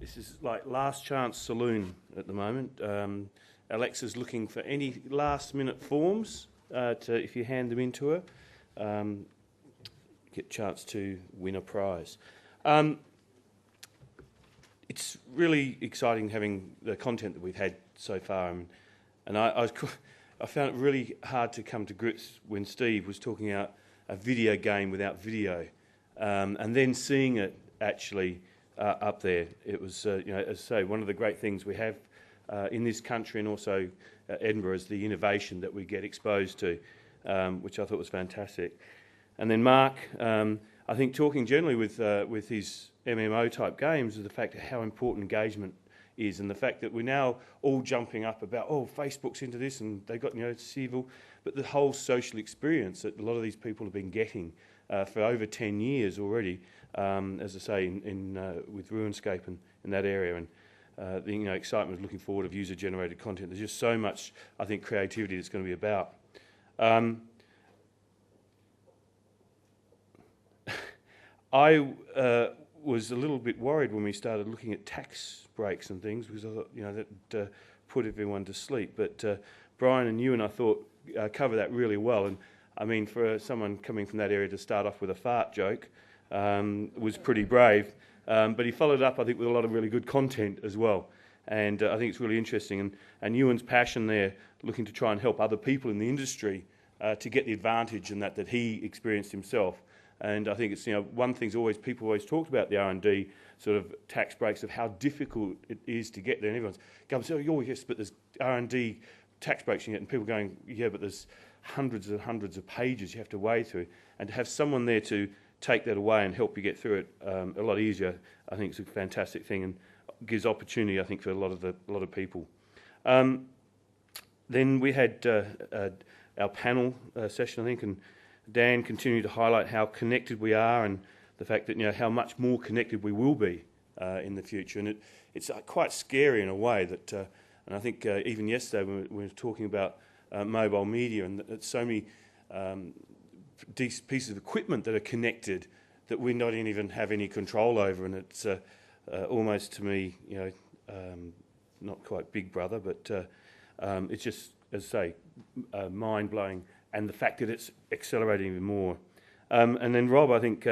This is like last chance saloon at the moment. Alexa's looking for any last minute forms if you hand them into her, get a chance to win a prize. It's really exciting having the content that we've had so far, and I found it really hard to come to grips when Steve was talking about a video game without video, and then seeing it actually up there. It was, as I say, one of the great things we have in this country and also Edinburgh is the innovation that we get exposed to, which I thought was fantastic. And then Mark, I think talking generally with his MMO type games is the fact of how important engagement is, and the fact that we're now all jumping up about, oh, Facebook's into this and they got, civil, but the whole social experience that a lot of these people have been getting for over 10 years already, as I say, with RuneScape and in that area, and the excitement of looking forward of user-generated content. There's just so much, I think, creativity that's going to be about. I was a little bit worried when we started looking at tax breaks and things, because I thought, that put everyone to sleep. But Brian and you and I thought cover that really well. And I mean, for someone coming from that area to start off with a fart joke was pretty brave. But he followed up, I think, with a lot of really good content as well. And I think it's really interesting. And Ewan's passion there, looking to try and help other people in the industry to get the advantage and that he experienced himself. And I think it's, one thing's people always talked about the R&D sort of tax breaks, of how difficult it is to get there. And everyone's going, oh yes, but there's R&D tax breaks you get, and people going, yeah, but there's hundreds and hundreds of pages you have to wade through. And to have someone there to take that away and help you get through it a lot easier, I think it's a fantastic thing, and gives opportunity, I think, for a lot of people. Then we had our panel session, I think, and Dan continued to highlight how connected we are, and the fact that how much more connected we will be in the future. And it's quite scary in a way that, and I think even yesterday when we were talking about mobile media, and that so many pieces of equipment that are connected that we not even have any control over, and it's almost, to me, not quite Big Brother, but it's just, as I say, mind-blowing, and the fact that it's accelerating even more. And then Rob, I think,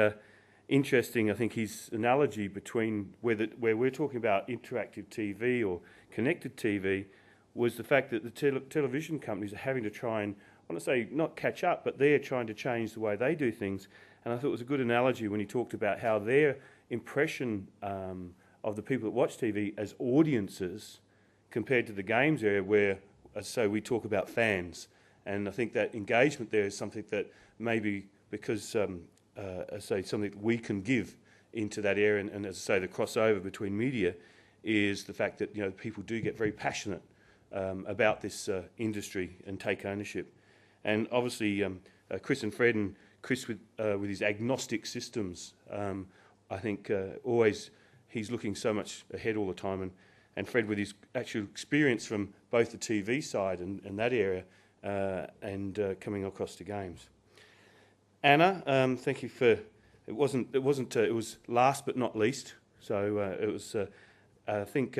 interesting, I think his analogy between where we're talking about interactive TV or connected TV was the fact that the television companies are having to try and, I want to say, not catch up, but they're trying to change the way they do things. And I thought it was a good analogy when he talked about how their impression of the people that watch TV as audiences compared to the games area, where, so we talk about fans. And I think that engagement there is something that maybe, because, as I say, something that we can give into that area, and as I say, the crossover between media is the fact that people do get very passionate about this industry and take ownership. And obviously, Chris and Fred, and Chris with his agnostic systems, I think always he's looking so much ahead all the time, and Fred with his actual experience from both the TV side and that area, and coming across to games. Anna, thank you for. It was last but not least. So it was. I think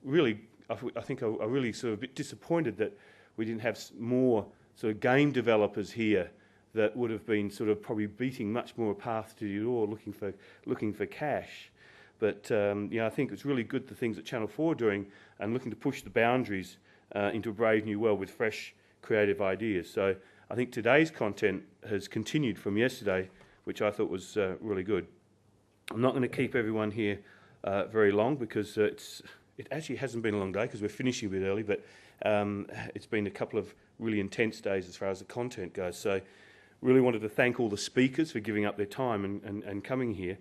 really. I think I really sort of a bit disappointed that we didn't have more sort of game developers here that would have been sort of probably beating much more a path to the door, looking for cash. But I think it's really good the things that Channel 4 are doing, and looking to push the boundaries into a brave new world with fresh, creative ideas. So I think today's content has continued from yesterday, which I thought was really good. I'm not going to keep everyone here very long, because it actually hasn't been a long day, because we're finishing a bit early, but it's been a couple of really intense days as far as the content goes. So really wanted to thank all the speakers for giving up their time and coming here,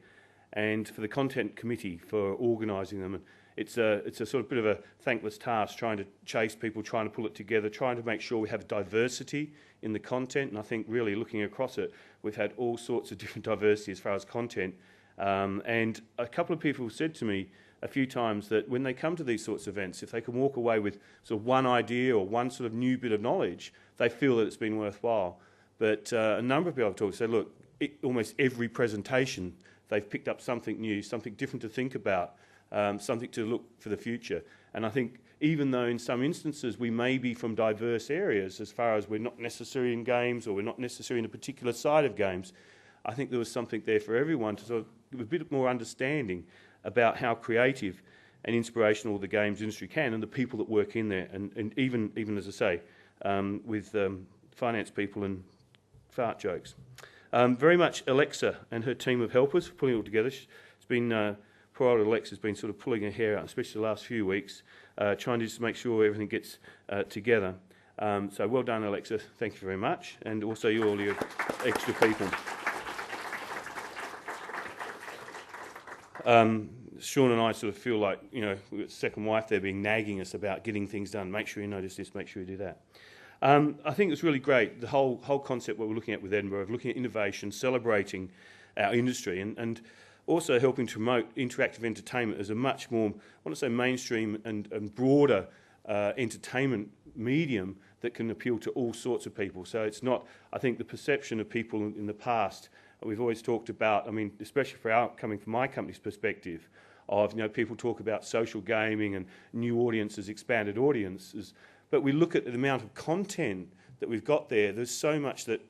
and for the content committee for organising them. And it's a sort of bit of a thankless task, trying to chase people, trying to pull it together, trying to make sure we have diversity in the content. And I think really looking across it, we've had all sorts of different diversity as far as content. And a couple of people said to me a few times that when they come to these sorts of events, if they can walk away with sort of one idea or one sort of new bit of knowledge, they feel that it's been worthwhile. But a number of people I've talked to said, look, almost every presentation, they've picked up something new, something different to think about, something to look for the future. And I think even though in some instances we may be from diverse areas as far as we're not necessarily in games or we're not necessarily in a particular side of games, I think there was something there for everyone to sort of give a bit more understanding about how creative and inspirational the games industry can, and the people that work in there, and even as I say, with finance people and fart jokes. Very much Alexa and her team of helpers for pulling it all together. It's been, poor old Alexa's been sort of pulling her hair out, especially the last few weeks, trying to just make sure everything gets together. So well done, Alexa. Thank you very much. And also all your extra people. Sean and I sort of feel like, you know, we've got a second wife there being nagging us about getting things done. Make sure you notice this, make sure you do that. I think it's really great, the whole concept what we're looking at with Edinburgh, of looking at innovation, celebrating our industry, and also helping to promote interactive entertainment as a much more, I want to say, mainstream and broader entertainment medium that can appeal to all sorts of people. So it's not, I think the perception of people in the past, we've always talked about, I mean, especially coming from my company's perspective, of, you know, people talk about social gaming and new audiences, expanded audiences, but we look at the amount of content that we've got there. There's so much that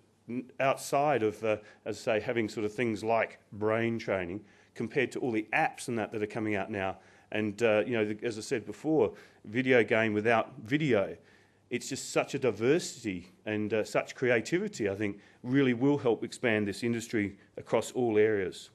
outside of, as I say, having sort of things like brain training, compared to all the apps and that are coming out now. And, you know, as I said before, video game without video, it's just such a diversity and such creativity, I think, really will help expand this industry across all areas.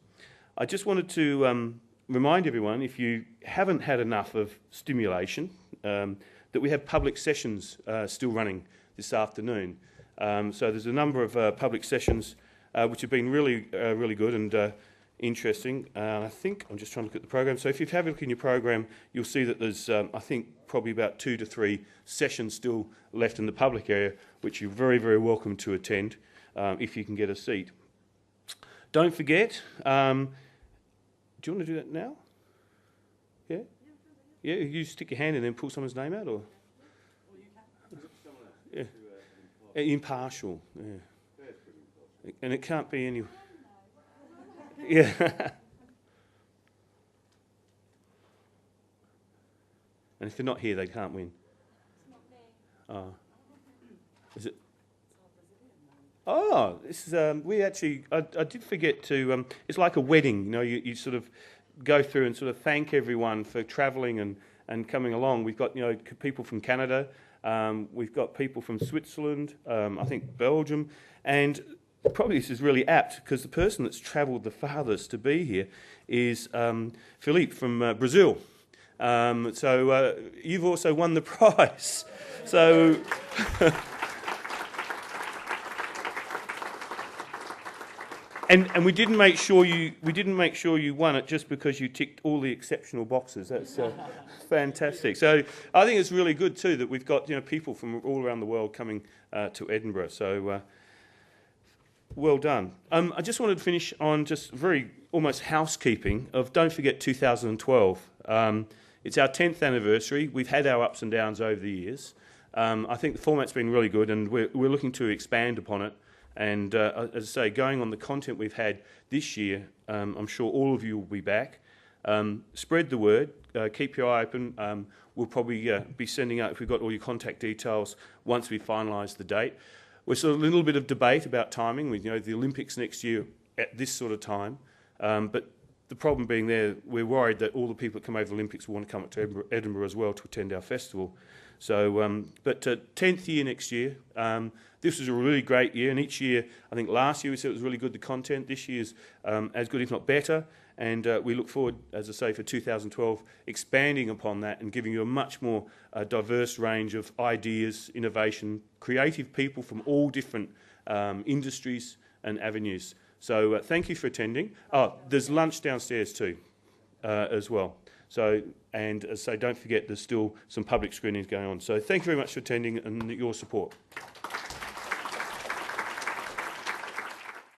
I just wanted to remind everyone, if you haven't had enough of stimulation, that we have public sessions still running this afternoon. So there's a number of public sessions which have been really, really good and interesting. I think, I'm just trying to look at the program. So if you have a look in your program, you'll see that there's, I think, probably about 2 to 3 sessions still left in the public area, which you're very, very welcome to attend if you can get a seat. Don't forget, do you want to do that now? Yeah? Yeah, you stick your hand in and pull someone's name out, or? Yeah. Impartial, yeah. And it can't be any... Yeah. And if they're not here, they can't win. Oh. Is it? Oh, this is, we actually, I did forget to, it's like a wedding, you know, you sort of go through and sort of thank everyone for travelling and coming along. We've got, you know, people from Canada, we've got people from Switzerland, I think Belgium, and probably this is really apt because the person that's travelled the farthest to be here is Philippe from Brazil. So you've also won the prize. So... And we didn't make sure you won it just because you ticked all the exceptional boxes. That's fantastic. So I think it's really good too that we've got, you know, people from all around the world coming to Edinburgh. So well done. I just wanted to finish on just very almost housekeeping of, don't forget 2012. It's our 10th anniversary. We've had our ups and downs over the years. I think the format's been really good, and we're looking to expand upon it. And as I say, going on the content we've had this year, I'm sure all of you will be back. Spread the word. Keep your eye open. We'll probably be sending out, if we've got all your contact details, once we finalise the date. We're sort of a little bit of debate about timing. With, you know, the Olympics next year at this sort of time. But the problem being there, we're worried that all the people that come over the Olympics will want to come up to Edinburgh as well to attend our festival. So, but 10th year next year. This was a really great year, and each year, I think last year we said it was really good, the content. This year's as good, if not better, and we look forward, as I say, for 2012, expanding upon that and giving you a much more diverse range of ideas, innovation, creative people from all different industries and avenues. So thank you for attending. Oh, there's lunch downstairs too, as well. So, and as I say, don't forget, there's still some public screenings going on. So thank you very much for attending and your support.